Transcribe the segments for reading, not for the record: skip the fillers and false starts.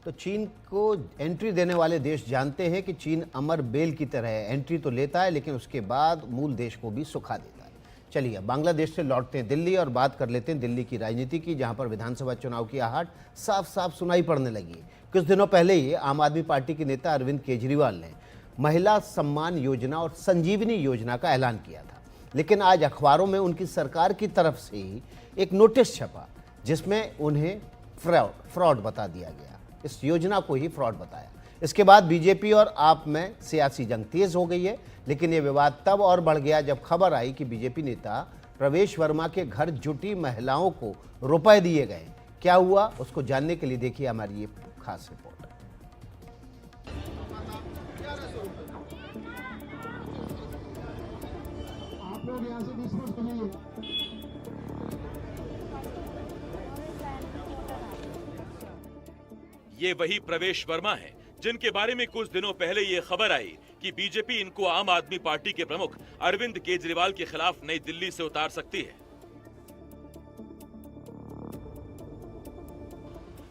तो चीन को एंट्री देने वाले देश जानते हैं कि चीन अमर बेल की तरह है, एंट्री तो लेता है लेकिन उसके बाद मूल देश को भी सुखा देता है। चलिए बांग्लादेश से लौटते हैं दिल्ली और बात कर लेते हैं दिल्ली की राजनीति की, जहां पर विधानसभा चुनाव की आहट साफ साफ सुनाई पड़ने लगी है। कुछ दिनों पहले ही आम आदमी पार्टी के नेता अरविंद केजरीवाल ने महिला सम्मान योजना और संजीवनी योजना का ऐलान किया था, लेकिन आज अखबारों में उनकी सरकार की तरफ से ही एक नोटिस छपा जिसमें उन्हें फ्रॉड बता दिया गया, इस योजना को ही फ्रॉड बताया। इसके बाद बीजेपी और आप में सियासी जंग तेज हो गई है, लेकिन यह विवाद तब और बढ़ गया जब खबर आई कि बीजेपी नेता प्रवेश वर्मा के घर जुटी महिलाओं को रुपए दिए गए। क्या हुआ उसको जानने के लिए देखिए हमारी ये खास रिपोर्ट। आप लोग यहाँ से डिस्कस करिए। ये वही प्रवेश वर्मा हैं जिनके बारे में कुछ दिनों पहले ये खबर आई कि बीजेपी इनको आम आदमी पार्टी के प्रमुख अरविंद केजरीवाल के खिलाफ नई दिल्ली से उतार सकती है।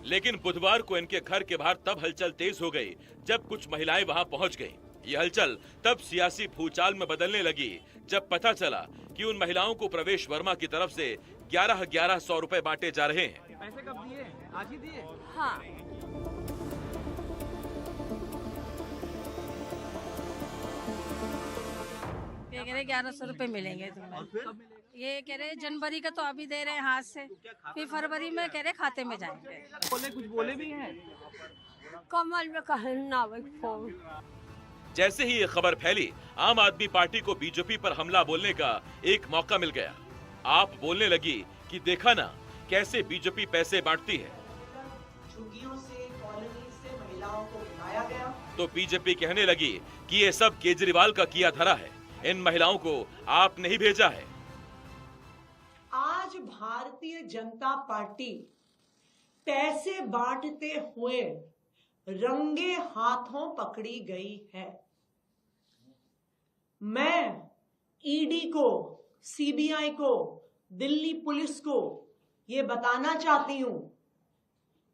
लेकिन बुधवार को इनके घर के बाहर तब हलचल तेज हो गई जब कुछ महिलाएं वहां पहुंच गईं। ये हलचल तब सियासी भूचाल में बदलने लगी जब पता चला कि उन महिलाओं को प्रवेश वर्मा की तरफ से 11,100 रुपए बांटे जा रहे हैं। पैसे कब दिए? आज ही दिए? हाँ। ये कह रहे 1100 रुपए मिलेंगे तुम्हें। ये कह रहे जनवरी का तो अभी दे रहे हैं हाथ से, फिर फरवरी में कह रहे खाते में जाएंगे। कुछ बोले भी हैं। कमल में कहना फोन। जैसे ही ये खबर फैली, आम आदमी पार्टी को बीजेपी पर हमला बोलने का एक मौका मिल गया। आप बोलने लगी कि देखा ना कैसे बीजेपी पैसे बांटती है। झुग्गियों से, कॉलोनी से महिलाओं को बुलाया गया। तो बीजेपी कहने लगी कि ये सब केजरीवाल का किया धरा है, इन महिलाओं को आपने ही भेजा है। आज भारतीय जनता पार्टी पैसे बांटते हुए रंगे हाथों पकड़ी गई है। मैं ईडी को, सीबीआई को, दिल्ली पुलिस को ये बताना चाहती हूं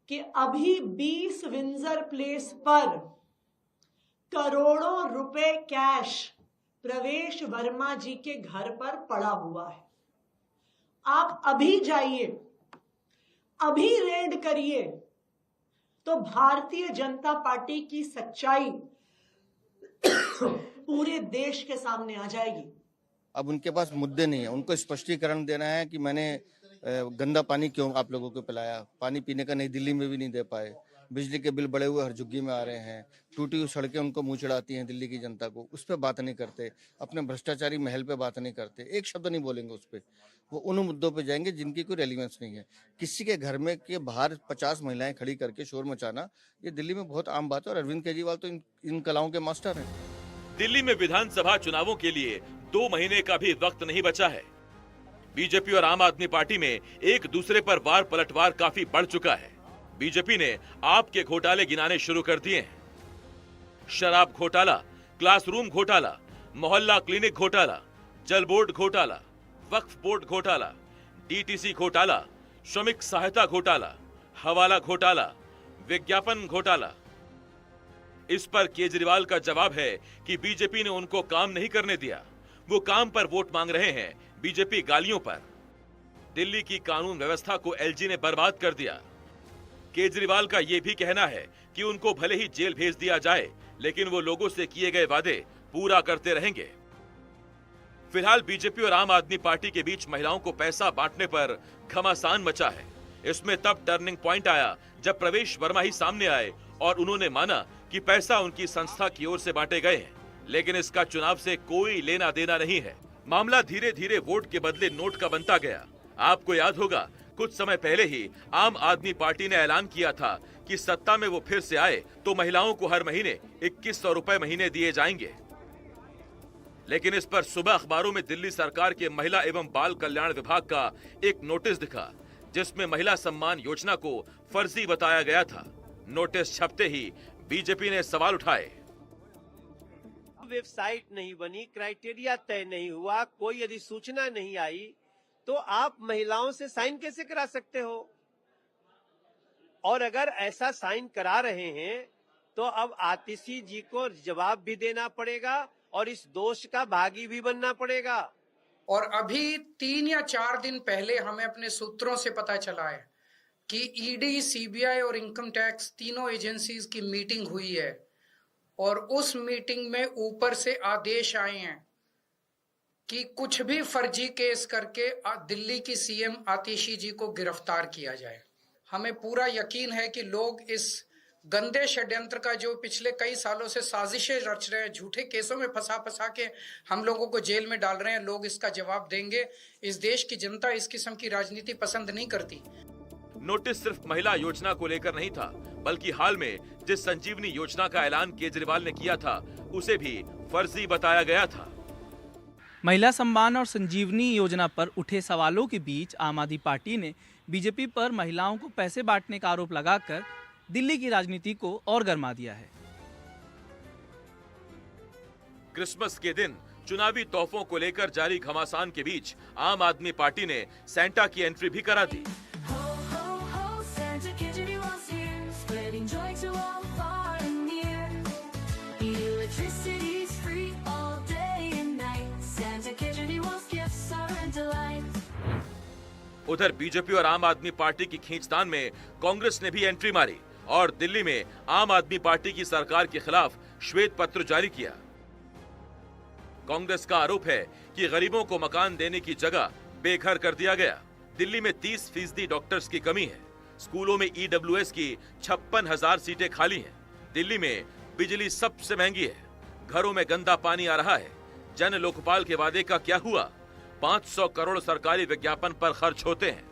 कि अभी 20 विंजर प्लेस पर करोड़ों रुपए कैश प्रवेश वर्मा जी के घर पर पड़ा हुआ है। आप अभी जाइए, अभी रेड करिए तो भारतीय जनता पार्टी की सच्चाई पूरे देश के सामने आ जाएगी। अब उनके पास मुद्दे नहीं है, उनको स्पष्टीकरण देना है कि मैंने गंदा पानी क्यों आप लोगों को पिलाया, पानी पीने का नई दिल्ली में भी नहीं दे पाए, बिजली के बिल बढ़े हुए हर झुग्गी में आ रहे हैं, टूटी हुई सड़कें उनको मुंह चढ़ाती हैं दिल्ली की जनता को, उस पर बात नहीं करते, अपने भ्रष्टाचारी महल पे बात नहीं करते, एक शब्द नहीं बोलेंगे उस पर। वो उन मुद्दों पे जाएंगे जिनकी कोई रेलिवेंस नहीं है। किसी के घर में के बाहर 50 महिलाएं खड़ी करके शोर मचाना ये दिल्ली में बहुत आम बात है, और अरविंद केजरीवाल तो इन कलाओं के मास्टर हैं। दिल्ली में विधानसभा चुनावों के लिए 2 महीने का भी वक्त नहीं बचा है। बीजेपी और आम आदमी पार्टी में एक दूसरे पर वार पलटवार काफी बढ़ चुका है। बीजेपी ने आप के घोटाले गिनाने शुरू कर दिए हैं। शराब घोटाला, क्लासरूम घोटाला, मोहल्ला क्लिनिक घोटाला, जल बोर्ड घोटाला, वक्फ बोर्ड घोटाला, डीटीसी घोटाला, श्रमिक सहायता घोटाला, हवाला घोटाला, विज्ञापन घोटाला। इस पर केजरीवाल का जवाब है कि बीजेपी ने उनको काम नहीं करने दिया, वो काम पर वोट मांग रहे हैं, बीजेपी गालियों पर। दिल्ली की कानून व्यवस्था को एलजी ने बर्बाद कर दिया। केजरीवाल का यह भी कहना है कि उनको भले ही जेल भेज दिया जाए, लेकिन वो लोगों से किए गए वादे पूरा करते रहेंगे। फिलहाल बीजेपी और आम आदमी पार्टी के बीच महिलाओं को पैसा बांटने पर घमासान मचा है। इसमें तब टर्निंग पॉइंट आया जब प्रवेश वर्मा ही सामने आए और उन्होंने माना कि पैसा उनकी संस्था की ओर से बांटे गए हैं, लेकिन इसका चुनाव से कोई लेना देना नहीं है। मामला धीरे धीरे वोट के बदले नोट का बनता गया। आपको याद होगा कुछ समय पहले ही आम आदमी पार्टी ने ऐलान किया था कि सत्ता में वो फिर से आए तो महिलाओं को हर महीने 2100 रुपए महीने दिए जाएंगे। लेकिन इस पर सुबह अखबारों में दिल्ली सरकार के महिला एवं बाल कल्याण विभाग का एक नोटिस दिखा, जिसमें महिला सम्मान योजना को फर्जी बताया गया था। नोटिस छपते ही बीजेपी ने सवाल उठाए। वेबसाइट नहीं बनी, क्राइटेरिया तय नहीं हुआ, कोई अधिसूचना नहीं आई, तो आप महिलाओं से साइन कैसे करा सकते हो? और अगर ऐसा साइन करा रहे हैं तो अब आतिशी जी को जवाब भी देना पड़ेगा और इस दोष का भागी भी बनना पड़ेगा। और अभी 3 या 4 दिन पहले हमें अपने सूत्रों से पता चला है कि ईडी, सीबीआई और इनकम टैक्स तीनों एजेंसीज की मीटिंग हुई है और उस मीटिंग में ऊपर से आदेश आए हैं कि कुछ भी फर्जी केस करके दिल्ली की सीएम आतिशी जी को गिरफ्तार किया जाए। हमें पूरा यकीन है कि लोग इस गंदे षड्यंत्र का जो पिछले कई सालों से साजिशें रच रहे हैं, झूठे केसों में फंसा के हम लोगों को जेल में डाल रहे हैं, लोग इसका जवाब देंगे। इस देश की जनता इस किस्म की राजनीति पसंद नहीं करती। नोटिस सिर्फ महिला योजना को लेकर नहीं था, बल्कि हाल में जिस संजीवनी योजना का ऐलान केजरीवाल ने किया था उसे भी फर्जी बताया गया था। महिला सम्मान और संजीवनी योजना पर उठे सवालों के बीच आम आदमी पार्टी ने बीजेपी पर महिलाओं को पैसे बांटने का आरोप लगाकर दिल्ली की राजनीति को और गरमा दिया है। क्रिसमस के दिन चुनावी तोहफों को लेकर जारी घमासान के बीच आम आदमी पार्टी ने सैंटा की एंट्री भी करा दी। उधर बीजेपी और आम आदमी पार्टी की खींचतान में कांग्रेस ने भी एंट्री मारी और दिल्ली में आम आदमी पार्टी की सरकार के खिलाफ श्वेत पत्र जारी किया। कांग्रेस का आरोप है कि गरीबों को मकान देने की जगह बेघर कर दिया गया। दिल्ली में 30% डॉक्टर्स की कमी है। स्कूलों में ईडब्ल्यूएस की 56,000 सीटें खाली हैं। दिल्ली में बिजली सबसे महंगी है। घरों में गंदा पानी आ रहा है। जन लोकपाल के वादे का क्या हुआ? 500 करोड़ सरकारी विज्ञापन पर खर्च होते हैं।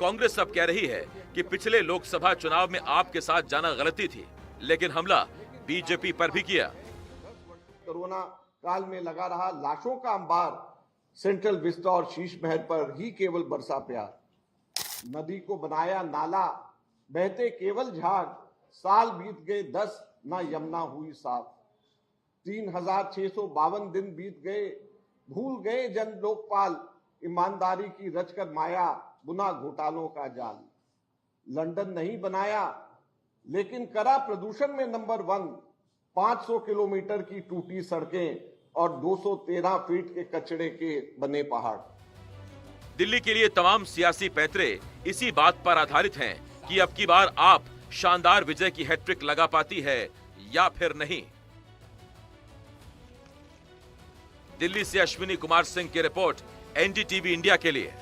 कांग्रेस अब कह रही है कि पिछले लोकसभा चुनाव में आपके साथ जाना गलती थी, लेकिन हमला बीजेपी पर भी किया। कोरोना काल में लगा रहा लाशों का अंबार सेंट्रल विस्टा और शीश महल पर ही केवल बरसा प्यार। नदी को बनाया नाला, बहते केवल झाग, साल बीत गए 10 ना यमुना हुई साफ। 3652 दिन बीत गए, भूल गए जन लोकपाल, ईमानदारी की रचकर माया, बुना घोटालों का जाल। लंदन नहीं बनाया लेकिन करा प्रदूषण में नंबर 1। 500 किलोमीटर की टूटी सड़कें और 213 फीट के कचरे के बने पहाड़। दिल्ली के लिए तमाम सियासी पैंतरे इसी बात पर आधारित हैं कि अब की बार आप शानदार विजय की हैट्रिक लगा पाती है या फिर नहीं। दिल्ली से अश्विनी कुमार सिंह की रिपोर्ट, एनडीटीवी इंडिया के लिए।